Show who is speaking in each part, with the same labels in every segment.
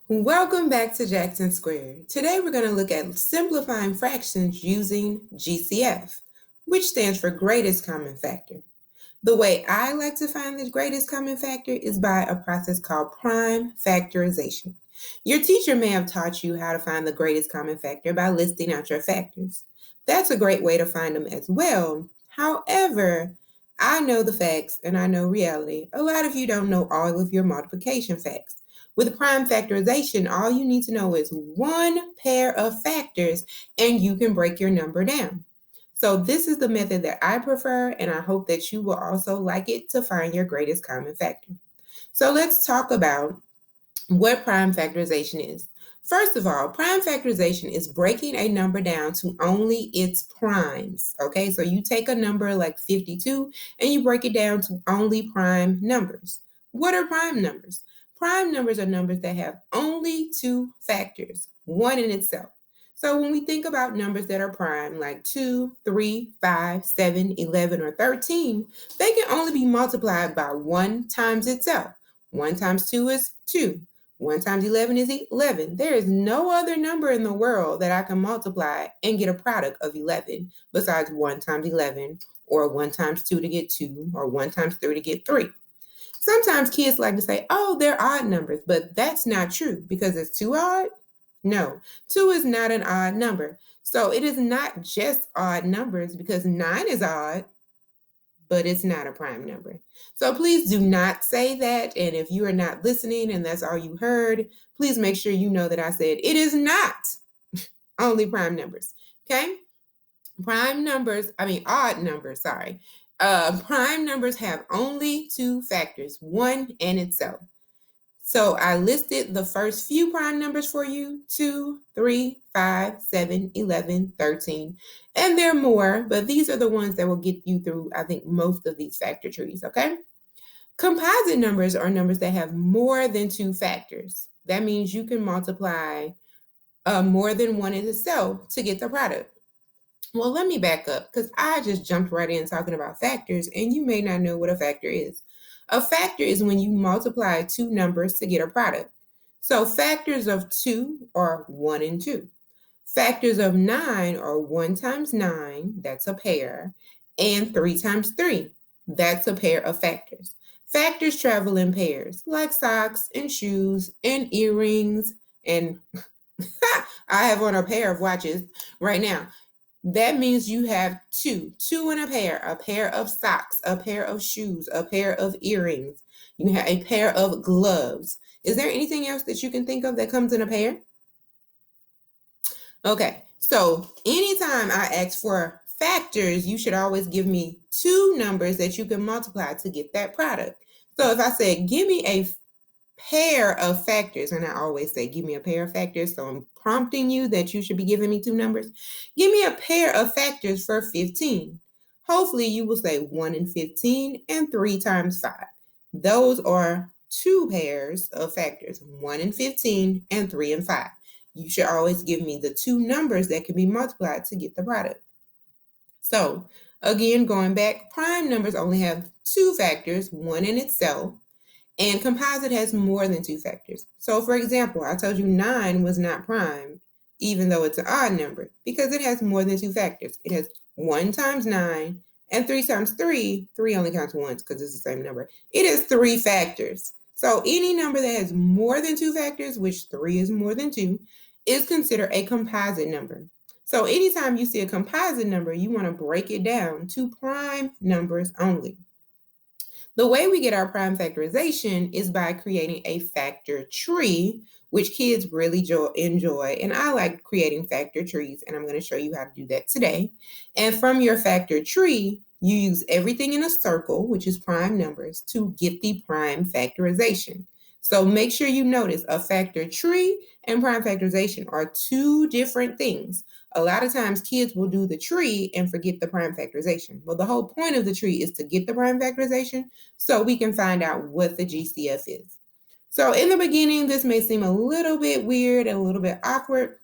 Speaker 1: Welcome back to Jackson Squared. Today we're going to look at simplifying fractions using GCF, which stands for greatest common factor. The way I like to find the greatest common factor is by a process called prime factorization. Your teacher may have taught you how to find the greatest common factor by listing out your factors. That's a great way to find them as well. However, I know the facts and I know reality. A lot of you don't know all of your multiplication facts. With prime factorization, all you need to know is one pair of factors and you can break your number down. So this is the method that I prefer, and I hope that you will also like it to find your greatest common factor. So let's talk about what prime factorization is. First of all, prime factorization is breaking a number down to only its primes. Okay, so you take a number like 52 and you break it down to only prime numbers. What are prime numbers? Prime numbers are numbers that have only two factors, one in itself. So when we think about numbers that are prime, like 2, 3, 5, 7, 11, or 13, they can only be multiplied by 1 times itself. 1 times 2 is 2. 1 times 11 is 11. There is no other number in the world that I can multiply and get a product of 11 besides 1 times 11, or 1 times 2 to get 2, or 1 times 3 to get 3. Sometimes kids like to say, oh, they're odd numbers, but that's not true because it's 2 odd. No, 2 is not an odd number. So it is not just odd numbers because 9 is odd, but it's not a prime number. So please do not say that. And if you are not listening and that's all you heard, please make sure you know that I said it is not only prime numbers. Okay? Odd numbers, sorry. Prime numbers have only two factors, one and itself. So I listed the first few prime numbers for you, 2, 3, 5, 7, 11, 13. And there are more, but these are the ones that will get you through, I think, most of these factor trees, okay? Composite numbers are numbers that have more than two factors. That means you can multiply more than one in itself to get the product. Well, let me back up because I just jumped right in talking about factors and you may not know what a factor is. A factor is when you multiply two numbers to get a product. So factors of 2 are 1 and 2. Factors of 9 are 1 times 9, that's a pair, and 3 times 3, that's a pair of factors. Factors travel in pairs, like socks and shoes and earrings, and I have on a pair of watches right now. That means you have two in a pair of socks, a pair of shoes, a pair of earrings. You have a pair of gloves. Is there anything else that you can think of that comes in a pair? Okay, so anytime I ask for factors, you should always give me two numbers that you can multiply to get that product. So if I said, give me a pair of factors, and I always say, give me a pair of factors, so I'm prompting you that you should be giving me two numbers. Give me a pair of factors for 15. Hopefully you will say 1 and 15 and 3 times 5. Those are two pairs of factors, 1 and 15 and 3 and 5. You should always give me the two numbers that can be multiplied to get the product. So again, going back, prime numbers only have two factors, one in itself, and composite has more than two factors. So for example, I told you 9 was not prime, even though it's an odd number, because it has more than two factors. It has 1 times 9 and 3 times 3. 3 only counts once because it's the same number. It has 3 factors. So any number that has more than two factors, which 3 is more than 2, is considered a composite number. So anytime you see a composite number, you want to break it down to prime numbers only. The way we get our prime factorization is by creating a factor tree, which kids really enjoy. And I like creating factor trees, and I'm going to show you how to do that today. And from your factor tree, you use everything in a circle, which is prime numbers, to get the prime factorization. So make sure you notice a factor tree and prime factorization are two different things. A lot of times kids will do the tree and forget the prime factorization. Well, the whole point of the tree is to get the prime factorization so we can find out what the GCF is. So in the beginning, this may seem a little bit weird and a little bit awkward,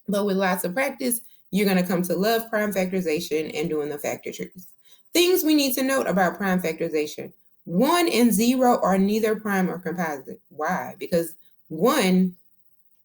Speaker 1: but with lots of practice, you're going to come to love prime factorization and doing the factor trees. Things we need to note about prime factorization. 1 and 0 are neither prime or composite. Why? Because 1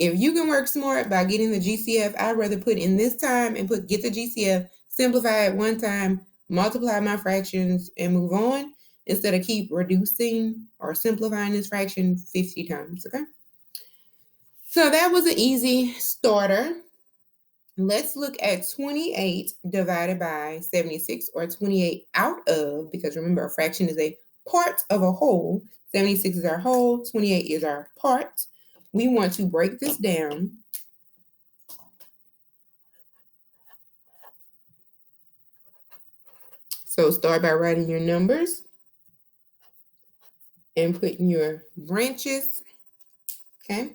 Speaker 1: If you can work smart by getting the GCF, I'd rather put in this time and get the GCF, simplify it one time, multiply my fractions, and move on, instead of keep reducing or simplifying this fraction 50 times, okay? So that was an easy starter. Let's look at 28 divided by 76, or 28 out of, because remember, a fraction is a part of a whole. 76 is our whole, 28 is our part. We want to break this down. So start by writing your numbers and putting your branches, okay?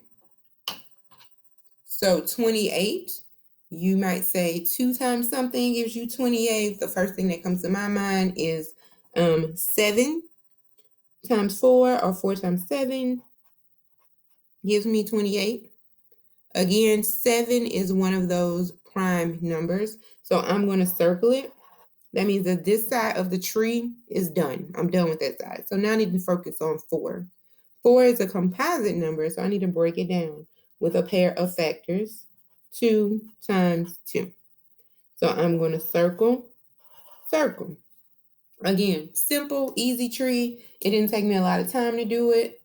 Speaker 1: So 28, you might say 2 times something gives you 28. The first thing that comes to my mind is 7 times 4, or 4 times 7 gives me 28. Again, 7 is one of those prime numbers, so I'm going to circle it. That means that this side of the tree is done. I'm done with that side. So now I need to focus on 4. 4 is a composite number, so I need to break it down with a pair of factors, 2 times 2. So I'm going to circle. Again, simple, easy tree. It didn't take me a lot of time to do it.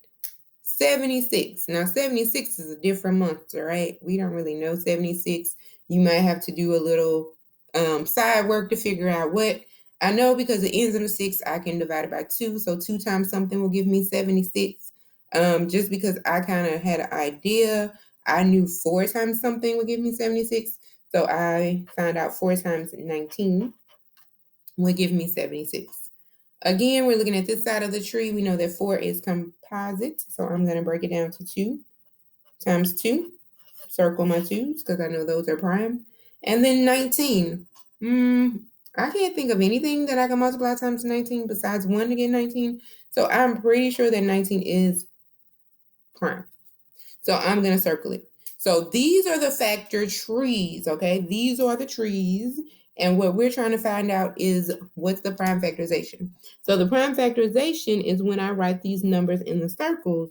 Speaker 1: 76. Now, 76 is a different monster, right? We don't really know 76. You might have to do a little side work to figure out what. I know because it ends in a 6, I can divide it by 2. So 2 times something will give me 76. Just because I kind of had an idea, I knew 4 times something would give me 76. So I found out 4 times 19 would give me 76. Again, we're looking at this side of the tree. We know that 4 is composite, so I'm going to break it down to 2 times 2. Circle my 2's because I know those are prime. And then 19. I can't think of anything that I can multiply times 19 besides 1 to get 19. So I'm pretty sure that 19 is prime. So I'm going to circle it. So these are the factor trees, okay? These are the trees. And what we're trying to find out is what's the prime factorization. So the prime factorization is when I write these numbers in the circles.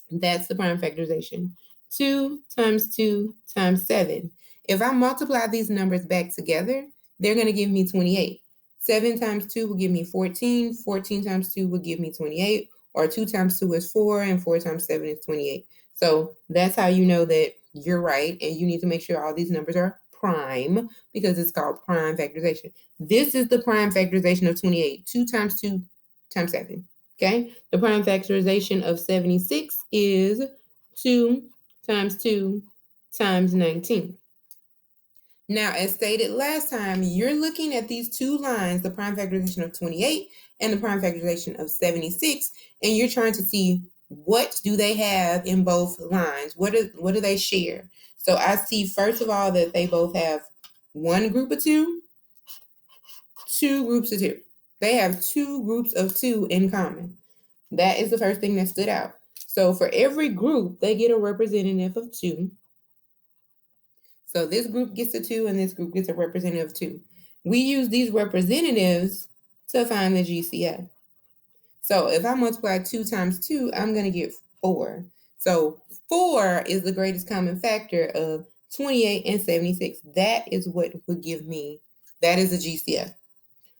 Speaker 1: That's the prime factorization. 2 times 2 times 7. If I multiply these numbers back together, they're going to give me 28. 7 times 2 will give me 14. 14 times 2 will give me 28. Or 2 times 2 is 4, and 4 times 7 is 28. So that's how you know that you're right, and you need to make sure all these numbers are prime, because it's called prime factorization. This is the prime factorization of 28. 2 times 2 times 7. Okay, the prime factorization of 76 is 2 times 2 times 19. Now, as stated last time, you're looking at these two lines, the prime factorization of 28 and the prime factorization of 76, and you're trying to see what do they have in both lines. What do they share? So I see, first of all, that they both have one group of 2, 2 groups of 2. They have 2 groups of 2 in common. That is the first thing that stood out. So for every group, they get a representative of 2. So this group gets a 2 and this group gets a representative of 2. We use these representatives to find the GCF. So if I multiply 2 times 2, I'm going to get 4. So 4 is the greatest common factor of 28 and 76. That is what would give me, that is the GCF.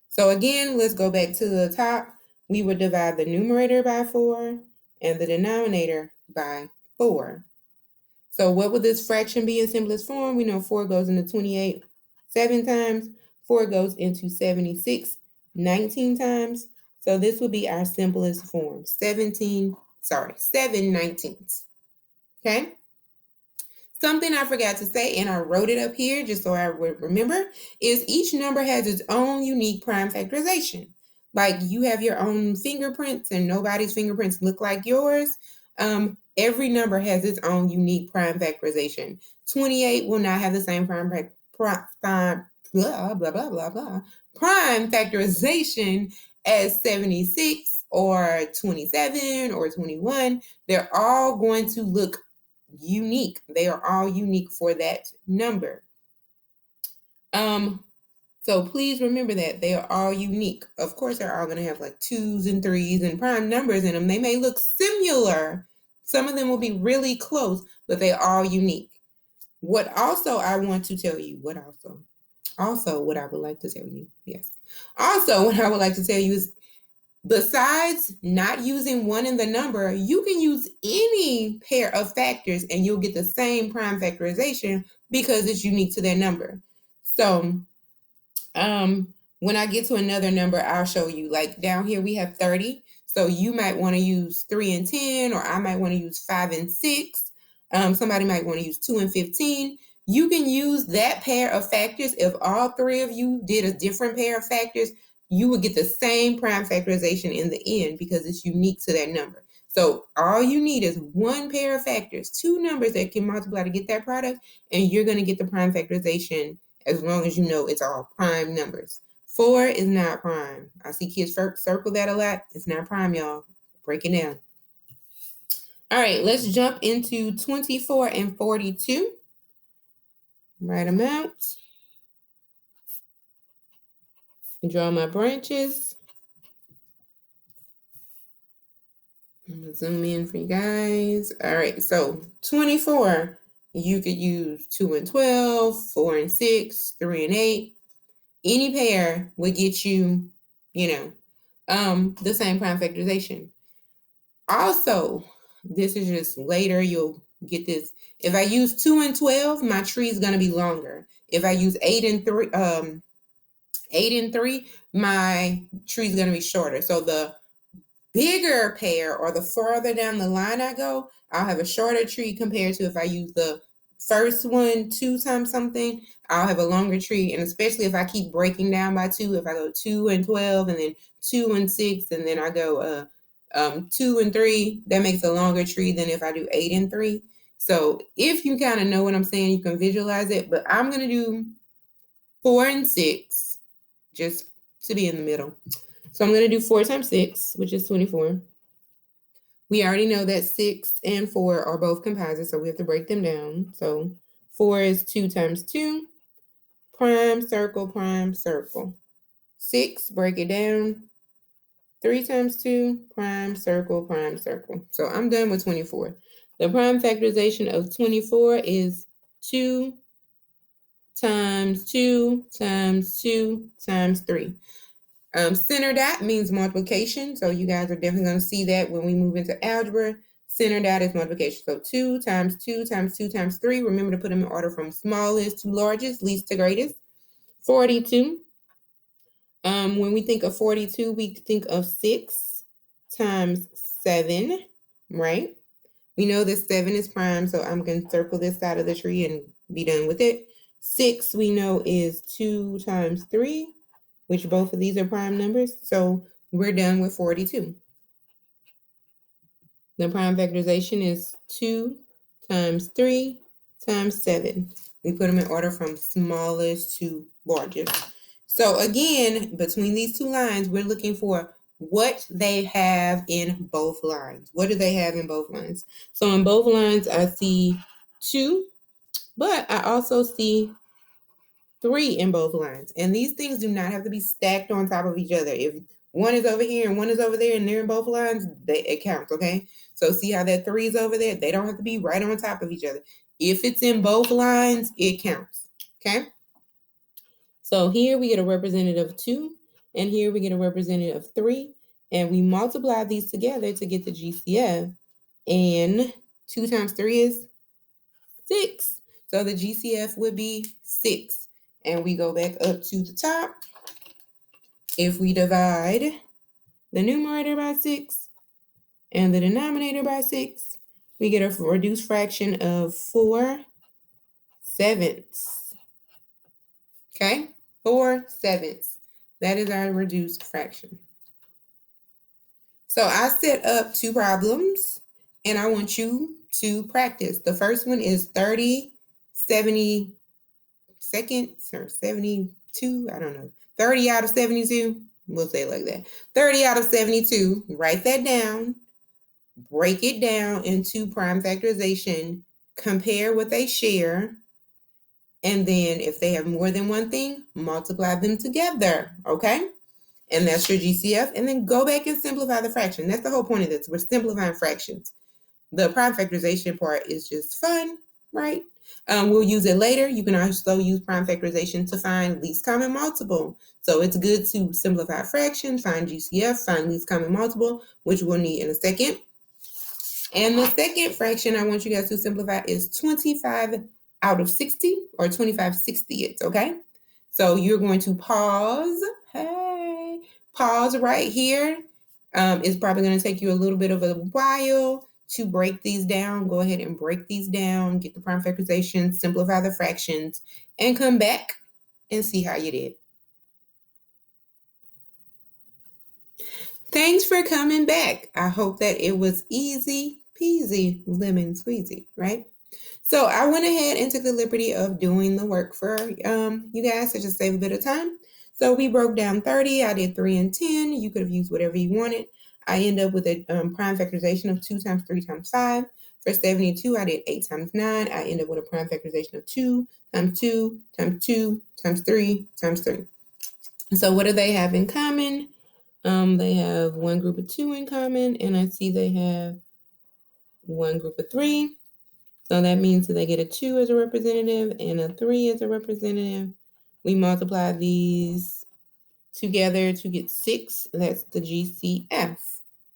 Speaker 1: So again, let's go back to the top. We would divide the numerator by 4 and the denominator by 4. So what would this fraction be in simplest form? We know 4 goes into 28 7 times. 4 goes into 76 19 times. So this would be our simplest form, 7 19ths. Okay? Something I forgot to say, and I wrote it up here just so I would remember, is each number has its own unique prime factorization. Like you have your own fingerprints and nobody's fingerprints look like yours. Every number has its own unique prime factorization. 28 will not have the same prime factorization as 76 or 27 or 21. They're all going to look unique. They are all unique for that number. So please remember that they are all unique. Of course, they're all going to have like 2s and 3s and prime numbers in them. They may look similar Some of them will be really close, but they're all unique. What also I want to tell you, what I would like to tell you, yes. Also, what I would like to tell you is, besides not using one in the number, you can use any pair of factors and you'll get the same prime factorization because it's unique to that number. So when I get to another number, I'll show you. Like down here we have 30. So you might want to use 3 and 10, or I might want to use 5 and 6. Somebody might want to use 2 and 15. You can use that pair of factors. If all three of you did a different pair of factors, you would get the same prime factorization in the end because it's unique to that number. So all you need is one pair of factors, two numbers that can multiply to get that product, and you're going to get the prime factorization as long as you know it's all prime numbers. 4 is not prime. I see kids circle that a lot. It's not prime, y'all. Break it down. All right, let's jump into 24 and 42. Write them out. Draw my branches. I'm gonna zoom in for you guys. All right, so 24, you could use 2 and 12, 4 and 6, 3 and 8. Any pair would get you, the same prime factorization. Also, this is just later, you'll get this. If I use 2 and 12, my tree is going to be longer. If I use 8 and 3, my tree is going to be shorter. So the bigger pair, or the farther down the line I go, I'll have a shorter tree compared to if I use the first one 2 times something, I'll have a longer tree. And especially if I keep breaking down by 2, if I go 2 and 12 and then 2 and 6, and then I go 2 and 3, that makes a longer tree than if I do 8 and 3. So if you kind of know what I'm saying, you can visualize it. But I'm going to do 4 and 6 just to be in the middle. So I'm going to do 4 times 6, which is 24. We already know that 6 and 4 are both composite, so we have to break them down. So 4 is 2 times 2, prime circle, prime circle. 6, break it down, 3 times 2, prime circle, prime circle. So I'm done with 24. The prime factorization of 24 is 2 times 2 times 2 times 3. Center dot means multiplication. So you guys are definitely going to see that when we move into algebra. Center dot is multiplication. So 2 times 2 times 2 times 3. Remember to put them in order from smallest to largest, least to greatest. 42. When we think of 42, we think of 6 times 7, right? We know that 7 is prime, so I'm going to circle this side of the tree and be done with it. 6 we know is 2 times 3, which both of these are prime numbers. So we're done with 42. The prime factorization is 2 times 3 times 7. We put them in order from smallest to largest. So again, between these two lines, we're looking for what they have in both lines. What do they have in both lines? So in both lines, I see 2, but I also see 3 in both lines. And these things do not have to be stacked on top of each other. If one is over here and one is over there and they're in both lines, it counts, okay? So see how that 3 is over there? They don't have to be right on top of each other. If it's in both lines, it counts, okay? So here we get a representative of 2, and here we get a representative of 3, and we multiply these together to get the GCF, and 2 times 3 is 6. So the GCF would be 6. And we go back up to the top. If we divide the numerator by 6 and the denominator by 6, we get a reduced fraction of 4 sevenths. Okay? 4 sevenths. That is our reduced fraction. So I set up 2 problems, and I want you to practice. The first one is 30 70 seconds or 72, I don't know. 30 out of 72, we'll say it like that. 30 out of 72, write that down, break it down into prime factorization, compare what they share, and then if they have more than one thing, multiply them together, okay? And that's your GCF, and then go back and simplify the fraction. That's the whole point of this. We're simplifying fractions. The prime factorization part is just fun, right? We'll use it later. You can also use prime factorization to find least common multiple. So it's good to simplify fractions, find GCF, find least common multiple, which we'll need in a second. And the second fraction I want you guys to simplify is 25 out of 60, or 25/60ths, okay? So you're going to pause. Hey, pause right here. It's probably going to take you a little bit of a while to break these down. Go ahead and break these down, get the prime factorization, simplify the fractions, and come back and see how you did. Thanks for coming back. I hope that it was easy peasy lemon squeezy, right? So I went ahead and took the liberty of doing the work for you guys to just save a bit of time. So we broke down 30. I did 3 and 10. You could have used whatever you wanted. I end up with a prime factorization of 2 times 3 times 5. For 72, I did 8 times 9. I end up with a prime factorization of 2 times 2 times 2 times 3 times 3. So what do they have in common? They have one group of 2 in common, and I see they have one group of 3. So that means that they get a 2 as a representative and a 3 as a representative. We multiply these together to get 6. That's the GCF.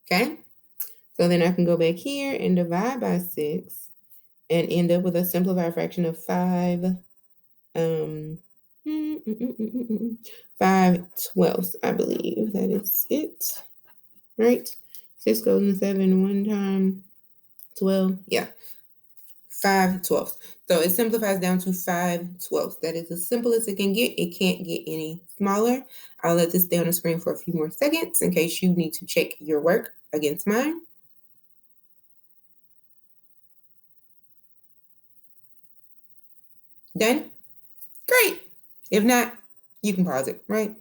Speaker 1: Okay? So then I can go back here and divide by 6 and end up with a simplified fraction of 5. 5/12, I believe. That is it. Right? 6 goes in 7 one time. 12. Yeah. 5/12. So it simplifies down to 5/12. That is the simplest it can get. It can't get any smaller. I'll let this stay on the screen for a few more seconds in case you need to check your work against mine. Done? Great. If not, you can pause it, right?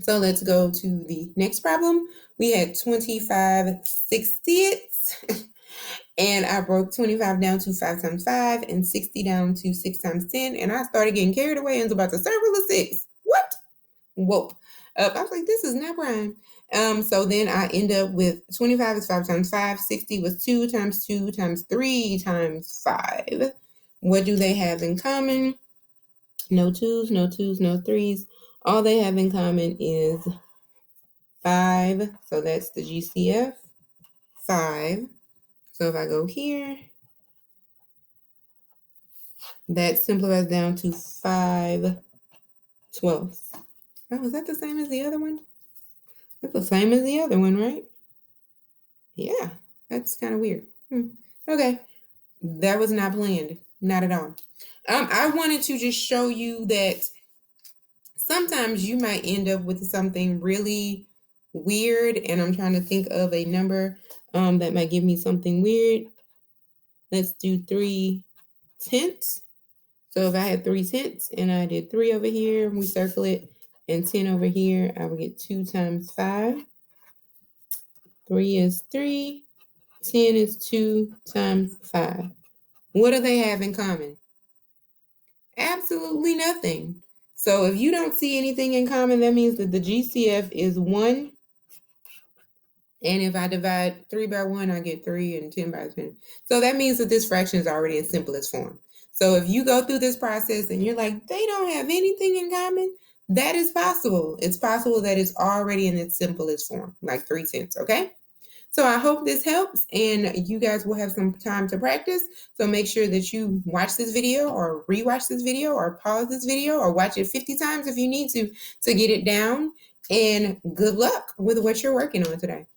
Speaker 1: So let's go to the next problem. We had 25/60ths. And I broke 25 down to 5 times 5 and 60 down to 6 times 10. And I started getting carried away and was about to circle a 6. What? Whoa. I was like, this is not prime. So then I end up with 25 is 5 times 5. 60 was 2 times 2 times 3 times 5. What do they have in common? No 2s, no 2s, no 3s. All they have in common is 5. So that's the GCF. 5. So if I go here, that simplifies down to 5/12. Oh, is that the same as the other one? That's the same as the other one, right? Yeah, that's kind of weird. Okay, that was not planned. Not at all. I wanted to just show you that sometimes you might end up with something really weird, and I'm trying to think of a number that might give me something weird. Let's do 3/10. So if I had 3/10 and I did 3 over here, we circle it, and 10 over here, I would get 2 times 5. 3 is 3. 10 is 2 times 5. What do they have in common? Absolutely nothing. So if you don't see anything in common, that means that the GCF is 1. And if I divide 3 by 1, I get 3, and 10 by 10. So that means that this fraction is already in simplest form. So if you go through this process and you're like, they don't have anything in common, that is possible. It's possible that it's already in its simplest form, like 3/10, okay? So I hope this helps, and you guys will have some time to practice. So make sure that you watch this video or rewatch this video or pause this video or watch it 50 times if you need to get it down. And good luck with what you're working on today.